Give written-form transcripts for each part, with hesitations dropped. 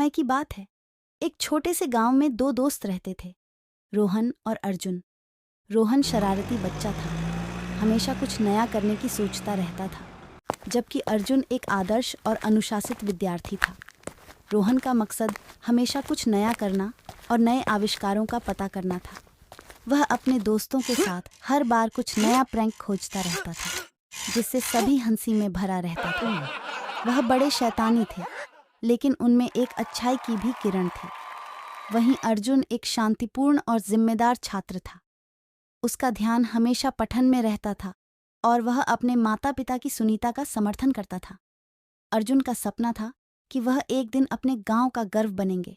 समय की बात है। एक छोटे से गांव में दो दोस्त रहते थे, रोहन और अर्जुन। रोहन शरारती बच्चा था, हमेशा कुछ नया करने की सोचता रहता था, जबकि अर्जुन एक आदर्श और अनुशासित विद्यार्थी था। रोहन का मकसद हमेशा कुछ नया करना और नए आविष्कारों का पता करना था। वह अपने दोस्तों के साथ हर बार कुछ नया प्रैंक खोजता रहता था, जिससे सभी हंसी में भरा रहता था। वह बड़े शैतानी थे, लेकिन उनमें एक अच्छाई की भी किरण थी। वहीं अर्जुन एक शांतिपूर्ण और जिम्मेदार छात्र था। उसका ध्यान हमेशा पठन में रहता था और वह अपने माता पिता की सुनीता का समर्थन करता था। अर्जुन का सपना था कि वह एक दिन अपने गांव का गर्व बनेंगे।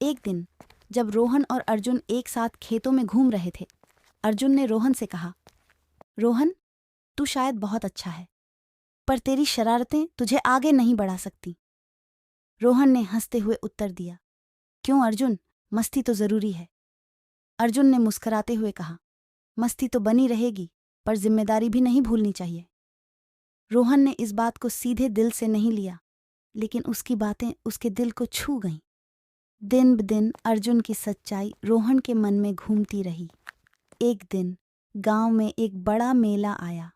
एक दिन जब रोहन और अर्जुन एक साथ खेतों में घूम रहे थे, अर्जुन ने रोहन से कहा, रोहन, तू शायद बहुत अच्छा है, पर तेरी शरारतें तुझे आगे नहीं बढ़ा सकती। रोहन ने हंसते हुए उत्तर दिया, क्यों अर्जुन, मस्ती तो जरूरी है। अर्जुन ने मुस्कुराते हुए कहा, मस्ती तो बनी रहेगी, पर जिम्मेदारी भी नहीं भूलनी चाहिए। रोहन ने इस बात को सीधे दिल से नहीं लिया, लेकिन उसकी बातें उसके दिल को छू गईं। दिन ब दिन अर्जुन की सच्चाई रोहन के मन में घूमती रही। एक दिन गांव में एक बड़ा मेला आया।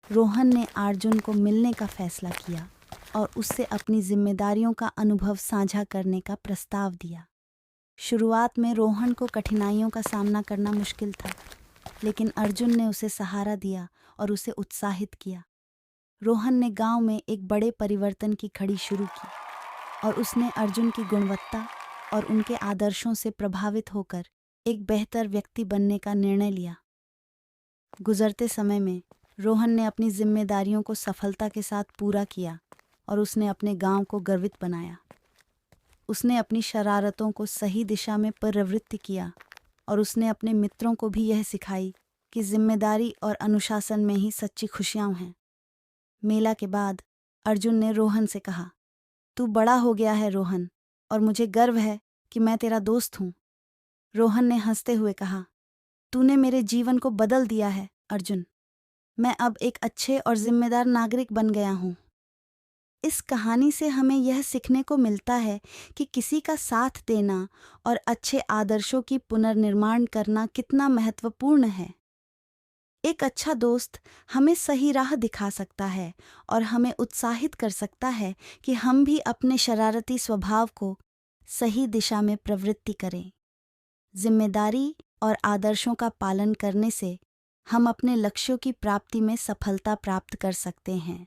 रोहन ने अर्जुन को मिलने का फैसला किया और उससे अपनी जिम्मेदारियों का अनुभव साझा करने का प्रस्ताव दिया। शुरुआत में रोहन को कठिनाइयों का सामना करना मुश्किल था, लेकिन अर्जुन ने उसे सहारा दिया और उसे उत्साहित किया। रोहन ने गांव में एक बड़े परिवर्तन की घड़ी शुरू की और उसने अर्जुन की गुणवत्ता और उनके आदर्शों से प्रभावित होकर एक बेहतर व्यक्ति बनने का निर्णय लिया। गुजरते समय में रोहन ने अपनी जिम्मेदारियों को सफलता के साथ पूरा किया और उसने अपने गांव को गर्वित बनाया। उसने अपनी शरारतों को सही दिशा में प्रवृत्ति किया और उसने अपने मित्रों को भी यह सिखाई कि जिम्मेदारी और अनुशासन में ही सच्ची खुशियां हैं। मेला के बाद अर्जुन ने रोहन से कहा, तू बड़ा हो गया है रोहन, और मुझे गर्व है कि मैं तेरा दोस्त हूँ। रोहन ने हंसते हुए कहा, तूने मेरे जीवन को बदल दिया है अर्जुन। मैं अब एक अच्छे और जिम्मेदार नागरिक बन गया हूँ। इस कहानी से हमें यह सीखने को मिलता है कि किसी का साथ देना और अच्छे आदर्शों की पुनर्निर्माण करना कितना महत्वपूर्ण है। एक अच्छा दोस्त हमें सही राह दिखा सकता है और हमें उत्साहित कर सकता है कि हम भी अपने शरारती स्वभाव को सही दिशा में प्रवृत्ति करें। जिम्मेदारी और आदर्शों का पालन करने से हम अपने लक्ष्यों की प्राप्ति में सफलता प्राप्त कर सकते हैं।